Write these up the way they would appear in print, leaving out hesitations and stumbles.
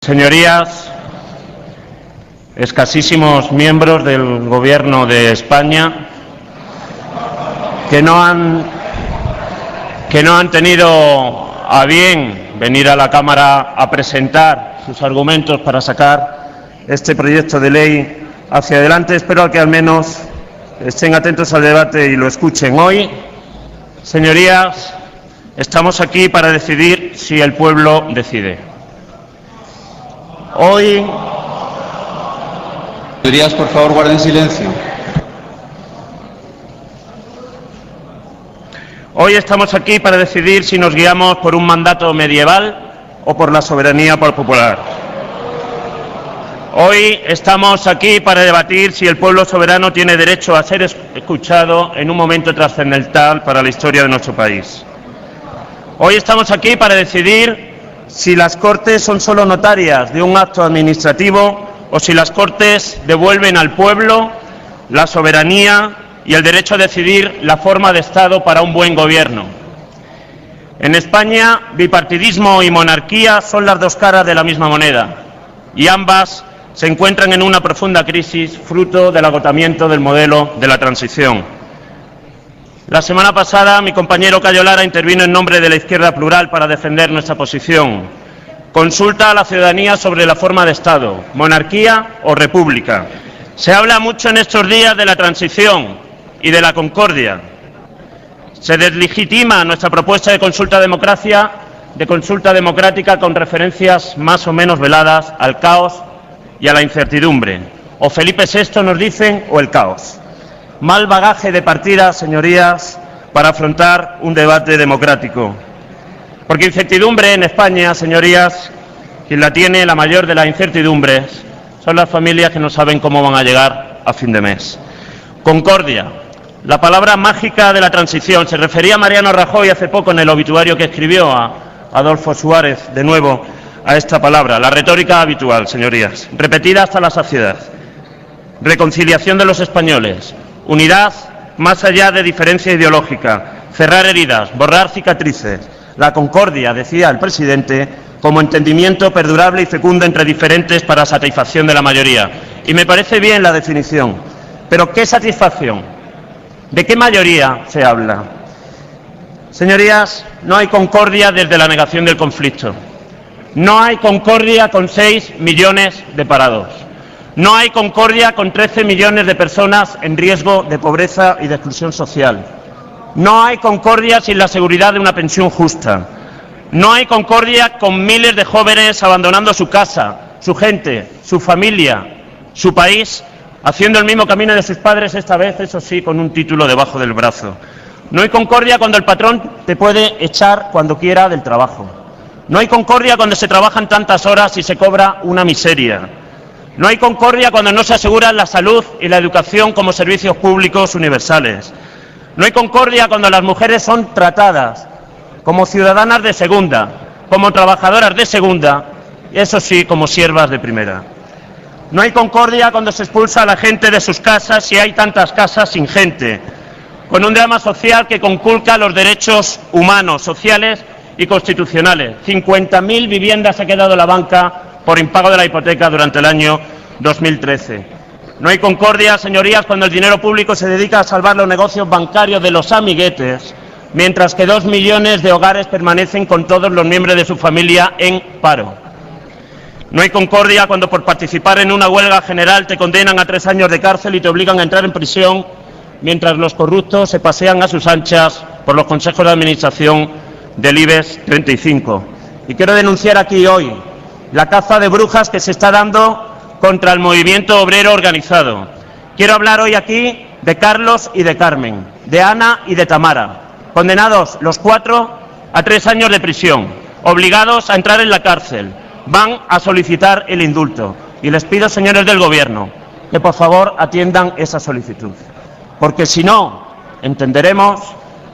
Señorías, escasísimos miembros del Gobierno de España que no han tenido a bien venir a la Cámara a presentar sus argumentos para sacar este proyecto de ley hacia adelante. Espero que al menos estén atentos al debate y lo escuchen. Hoy, señorías, estamos aquí para decidir si el pueblo decide. Señorías, por favor, guarden silencio. Hoy estamos aquí para decidir si nos guiamos por un mandato medieval o por la soberanía popular. Hoy estamos aquí para debatir si el pueblo soberano tiene derecho a ser escuchado en un momento trascendental para la historia de nuestro país. Hoy estamos aquí para decidir si las Cortes son solo notarias de un acto administrativo o si las Cortes devuelven al pueblo la soberanía y el derecho a decidir la forma de Estado para un buen gobierno. En España, bipartidismo y monarquía son las dos caras de la misma moneda, y ambas se encuentran en una profunda crisis, fruto del agotamiento del modelo de la transición. La semana pasada, mi compañero Cayo Lara intervino en nombre de la Izquierda Plural para defender nuestra posición. Consulta a la ciudadanía sobre la forma de Estado, monarquía o república. Se habla mucho en estos días de la transición y de la concordia. Se deslegitima nuestra propuesta de consulta democrática con referencias más o menos veladas al caos y a la incertidumbre. O Felipe VI nos dicen, o el caos. Mal bagaje de partida, señorías, para afrontar un debate democrático. Porque incertidumbre en España, señorías, quien la tiene, la mayor de las incertidumbres, son las familias que no saben cómo van a llegar a fin de mes. Concordia, la palabra mágica de la transición. Se refería Mariano Rajoy hace poco en el obituario que escribió a Adolfo Suárez, de nuevo, a esta palabra, la retórica habitual, señorías, repetida hasta la saciedad. Reconciliación de los españoles, unidad más allá de diferencia ideológica, cerrar heridas, borrar cicatrices. La concordia, decía el presidente, como entendimiento perdurable y fecundo entre diferentes para satisfacción de la mayoría. Y me parece bien la definición, pero ¿qué satisfacción? ¿De qué mayoría se habla? Señorías, no hay concordia desde la negación del conflicto. No hay concordia con 6 millones de parados. No hay concordia con 13 millones de personas en riesgo de pobreza y de exclusión social. No hay concordia sin la seguridad de una pensión justa. No hay concordia con miles de jóvenes abandonando su casa, su gente, su familia, su país, haciendo el mismo camino de sus padres, esta vez, eso sí, con un título debajo del brazo. No hay concordia cuando el patrón te puede echar cuando quiera del trabajo. No hay concordia cuando se trabajan tantas horas y se cobra una miseria. No hay concordia cuando no se aseguran la salud y la educación como servicios públicos universales. No hay concordia cuando las mujeres son tratadas como ciudadanas de segunda, como trabajadoras de segunda, y eso sí, como siervas de primera. No hay concordia cuando se expulsa a la gente de sus casas y hay tantas casas sin gente, con un drama social que conculca los derechos humanos, sociales y constitucionales. 50.000 viviendas ha quedado en la banca por impago de la hipoteca durante el año 2013. No hay concordia, señorías, cuando el dinero público se dedica a salvar los negocios bancarios de los amiguetes, mientras que 2 millones de hogares permanecen con todos los miembros de su familia en paro. No hay concordia cuando por participar en una huelga general te condenan a 3 años de cárcel y te obligan a entrar en prisión, mientras los corruptos se pasean a sus anchas por los consejos de administración del IBEX 35. Y quiero denunciar aquí hoy la caza de brujas que se está dando contra el movimiento obrero organizado. Quiero hablar hoy aquí de Carlos y de Carmen, de Ana y de Tamara, condenados los 4 a 3 años de prisión, obligados a entrar en la cárcel. Van a solicitar el indulto. Y les pido, señores del Gobierno, que por favor atiendan esa solicitud. Porque si no, entenderemos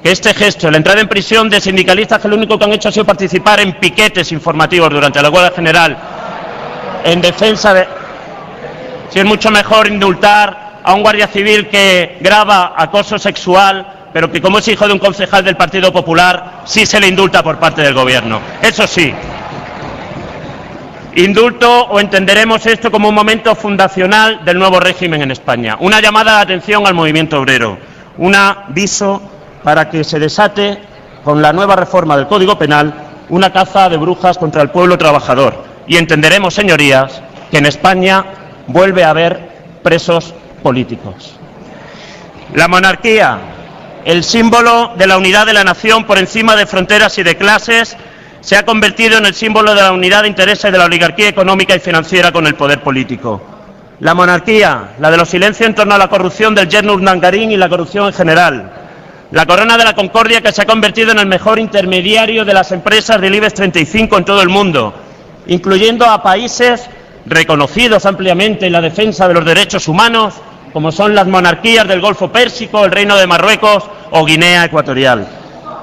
que este gesto, la entrada en prisión de sindicalistas que lo único que han hecho ha sido participar en piquetes informativos durante la huelga general en defensa de... Si es mucho mejor indultar a un guardia civil que graba acoso sexual, pero que como es hijo de un concejal del Partido Popular, sí se le indulta por parte del Gobierno. Eso sí. Indulto o entenderemos esto como un momento fundacional del nuevo régimen en España. Una llamada de atención al movimiento obrero. Un aviso para que se desate, con la nueva reforma del Código Penal, una caza de brujas contra el pueblo trabajador. Y entenderemos, señorías, que en España vuelve a haber presos políticos. La monarquía, el símbolo de la unidad de la nación por encima de fronteras y de clases, se ha convertido en el símbolo de la unidad de intereses de la oligarquía económica y financiera con el poder político. La monarquía, la de los silencios en torno a la corrupción del yerno Urdangarín y la corrupción en general. La corona de la concordia, que se ha convertido en el mejor intermediario de las empresas del IBEX 35 en todo el mundo, incluyendo a países reconocidos ampliamente en la defensa de los derechos humanos, como son las monarquías del Golfo Pérsico, el Reino de Marruecos o Guinea Ecuatorial.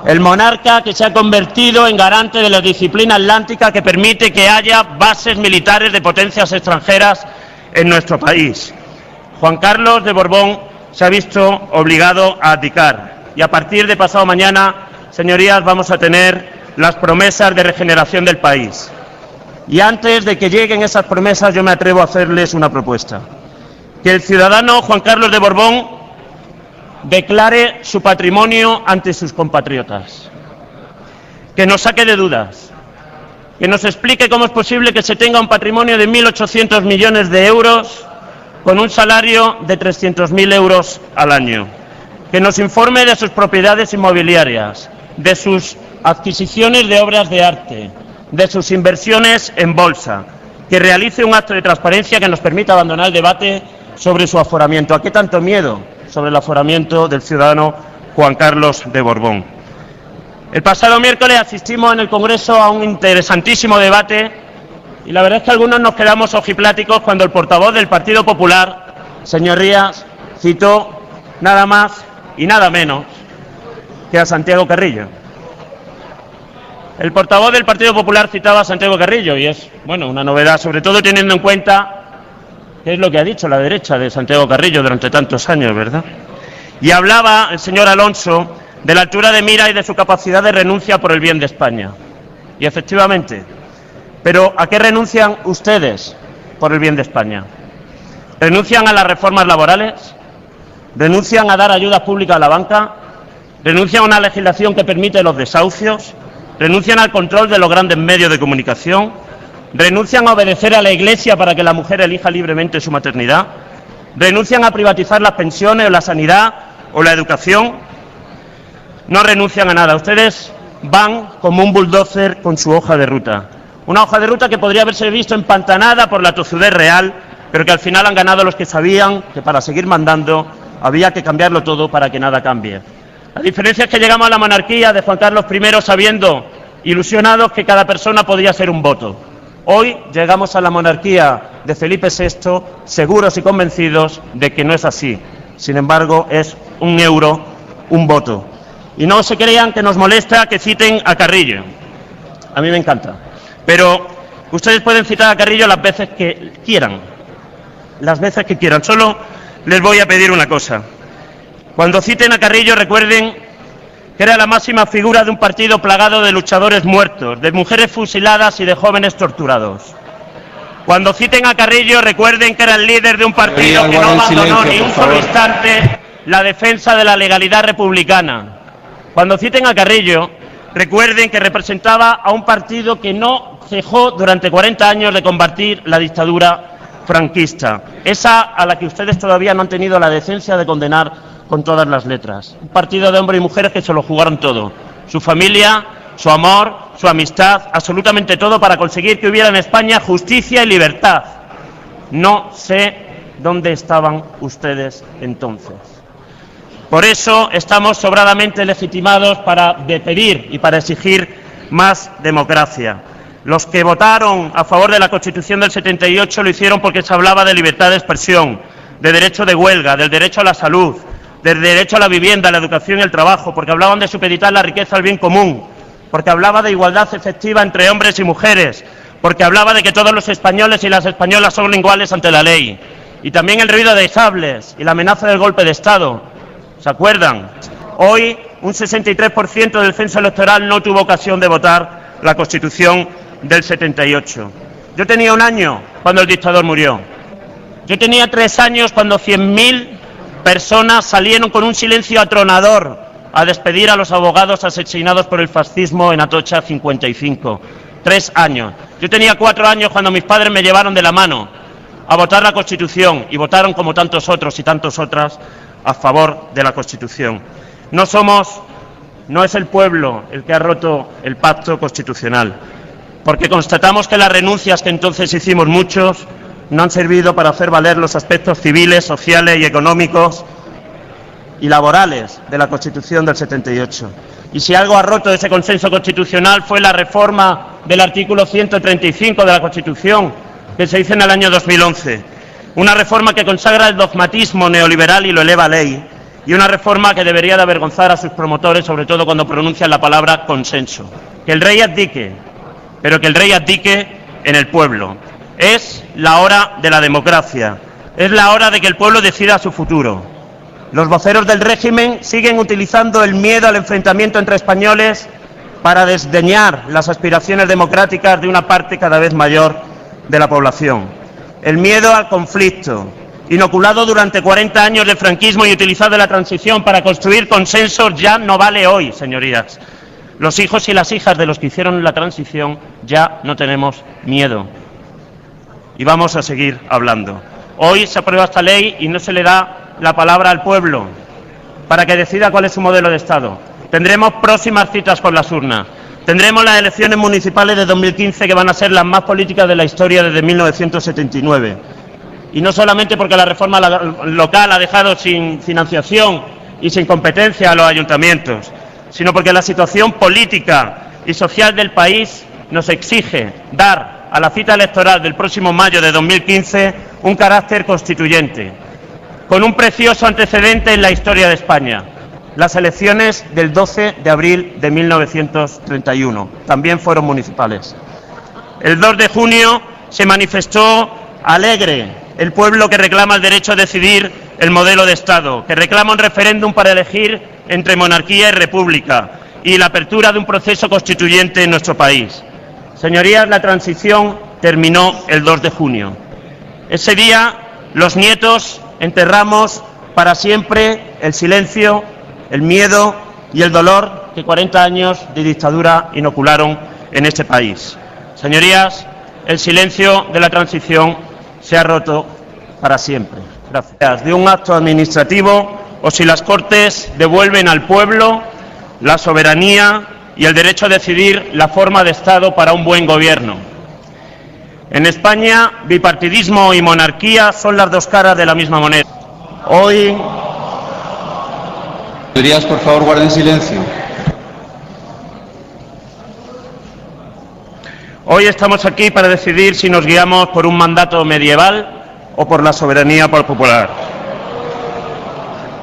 El monarca que se ha convertido en garante de la disciplina atlántica que permite que haya bases militares de potencias extranjeras en nuestro país. Juan Carlos de Borbón se ha visto obligado a abdicar y a partir de pasado mañana, señorías, vamos a tener las promesas de regeneración del país. Y antes de que lleguen esas promesas, yo me atrevo a hacerles una propuesta. Que el ciudadano Juan Carlos de Borbón declare su patrimonio ante sus compatriotas, que nos saque de dudas, que nos explique cómo es posible que se tenga un patrimonio de 1.800 millones de euros con un salario de 300.000 euros al año, que nos informe de sus propiedades inmobiliarias, de sus adquisiciones de obras de arte, de sus inversiones en bolsa, que realice un acto de transparencia que nos permita abandonar el debate sobre su aforamiento. ¿A qué tanto miedo sobre el aforamiento del ciudadano Juan Carlos de Borbón? El pasado miércoles asistimos en el Congreso a un interesantísimo debate y la verdad es que algunos nos quedamos ojipláticos cuando el portavoz del Partido Popular, señorías, citó nada más y nada menos que a Santiago Carrillo. El portavoz del Partido Popular citaba a Santiago Carrillo y es, bueno, una novedad, sobre todo teniendo en cuenta qué es lo que ha dicho la derecha de Santiago Carrillo durante tantos años, ¿verdad? Y hablaba el señor Alonso de la altura de mira y de su capacidad de renuncia por el bien de España. Y efectivamente, pero ¿a qué renuncian ustedes por el bien de España? ¿Renuncian a las reformas laborales? ¿Renuncian a dar ayudas públicas a la banca? ¿Renuncian a una legislación que permite los desahucios? ¿Renuncian al control de los grandes medios de comunicación? ¿Renuncian a obedecer a la Iglesia para que la mujer elija libremente su maternidad? ¿Renuncian a privatizar las pensiones o la sanidad o la educación? No renuncian a nada. Ustedes van como un bulldozer con su hoja de ruta. Una hoja de ruta que podría haberse visto empantanada por la tozudez real, pero que al final han ganado los que sabían que para seguir mandando había que cambiarlo todo para que nada cambie. La diferencia es que llegamos a la monarquía de Juan Carlos I sabiendo, ilusionados, que cada persona podía ser un voto. Hoy llegamos a la monarquía de Felipe VI seguros y convencidos de que no es así. Sin embargo, es un euro, un voto. Y no se crean que nos molesta que citen a Carrillo. A mí me encanta. Pero ustedes pueden citar a Carrillo las veces que quieran. Las veces que quieran. Solo les voy a pedir una cosa. Cuando citen a Carrillo, recuerden que era la máxima figura de un partido plagado de luchadores muertos, de mujeres fusiladas y de jóvenes torturados. Cuando citen a Carrillo, recuerden que era el líder de un partido que no abandonó ni un solo instante la defensa de la legalidad republicana. Cuando citen a Carrillo, recuerden que representaba a un partido que no cejó durante 40 años de combatir la dictadura franquista, esa a la que ustedes todavía no han tenido la decencia de condenar con todas las letras. Un partido de hombres y mujeres que se lo jugaron todo, su familia, su amor, su amistad, absolutamente todo para conseguir que hubiera en España justicia y libertad. No sé dónde estaban ustedes entonces. Por eso estamos sobradamente legitimados para pedir y para exigir más democracia. Los que votaron a favor de la Constitución del 78 lo hicieron porque se hablaba de libertad de expresión, de derecho de huelga, del derecho a la salud, del derecho a la vivienda, a la educación y el trabajo, porque hablaban de supeditar la riqueza al bien común, porque hablaba de igualdad efectiva entre hombres y mujeres, porque hablaba de que todos los españoles y las españolas son iguales ante la ley, y también el ruido de sables y la amenaza del golpe de Estado. ¿Se acuerdan? Hoy un 63% del censo electoral no tuvo ocasión de votar la Constitución del 78. Yo tenía 1 año cuando el dictador murió. Yo tenía 3 años cuando 100.000 personas salieron con un silencio atronador a despedir a los abogados asesinados por el fascismo en Atocha 55. 3 años. Yo tenía 4 años cuando mis padres me llevaron de la mano a votar la Constitución y votaron, como tantos otros y tantas otras, a favor de la Constitución. No es el pueblo el que ha roto el pacto constitucional, porque constatamos que las renuncias que entonces hicimos muchos no han servido para hacer valer los aspectos civiles, sociales y económicos y laborales de la Constitución del 78. Y si algo ha roto ese consenso constitucional fue la reforma del artículo 135 de la Constitución, que se hizo en el año 2011. Una reforma que consagra el dogmatismo neoliberal y lo eleva a ley, y una reforma que debería de avergonzar a sus promotores, sobre todo cuando pronuncian la palabra consenso. Que el rey abdique, pero que el rey abdique en el pueblo. Es la hora de la democracia, es la hora de que el pueblo decida su futuro. Los voceros del régimen siguen utilizando el miedo al enfrentamiento entre españoles para desdeñar las aspiraciones democráticas de una parte cada vez mayor de la población. El miedo al conflicto, inoculado durante 40 años de franquismo y utilizado en la transición para construir consensos, ya no vale hoy, señorías. Los hijos y las hijas de los que hicieron la transición ya no tenemos miedo. Y vamos a seguir hablando. Hoy se aprueba esta ley y no se le da la palabra al pueblo para que decida cuál es su modelo de Estado. Tendremos próximas citas con las urnas. Tendremos las elecciones municipales de 2015, que van a ser las más políticas de la historia desde 1979. Y no solamente porque la reforma local ha dejado sin financiación y sin competencia a los ayuntamientos, sino porque la situación política y social del país nos exige dar a la cita electoral del próximo mayo de 2015 un carácter constituyente, con un precioso antecedente en la historia de España: las elecciones del 12 de abril de 1931, también fueron municipales. El 2 de junio se manifestó alegre el pueblo que reclama el derecho a decidir el modelo de Estado, que reclama un referéndum para elegir entre monarquía y república y la apertura de un proceso constituyente en nuestro país. Señorías, la transición terminó el 2 de junio. Ese día los nietos enterramos para siempre el silencio, el miedo y el dolor que 40 años de dictadura inocularon en este país. Señorías, el silencio de la transición se ha roto para siempre. Gracias. De un acto administrativo, o si las Cortes devuelven al pueblo la soberanía y el derecho a decidir la forma de Estado para un buen gobierno. En España, bipartidismo y monarquía son las dos caras de la misma moneda. Hoy... Señorías, por favor, guarden silencio. Hoy estamos aquí para decidir si nos guiamos por un mandato medieval o por la soberanía popular.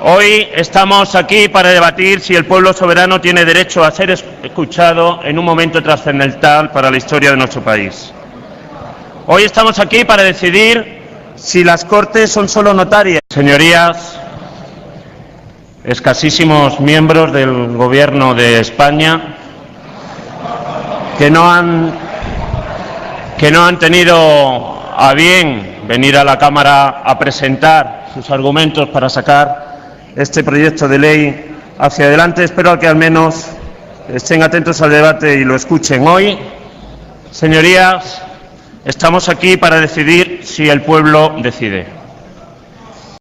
Hoy estamos aquí para debatir si el pueblo soberano tiene derecho a ser escuchado en un momento trascendental para la historia de nuestro país. Hoy estamos aquí para decidir si las Cortes son solo notarias. Señorías, escasísimos miembros del Gobierno de España que no han tenido a bien venir a la Cámara a presentar sus argumentos para sacar este proyecto de ley hacia adelante. Espero que al menos estén atentos al debate y lo escuchen. Hoy, señorías, estamos aquí para decidir si el pueblo decide.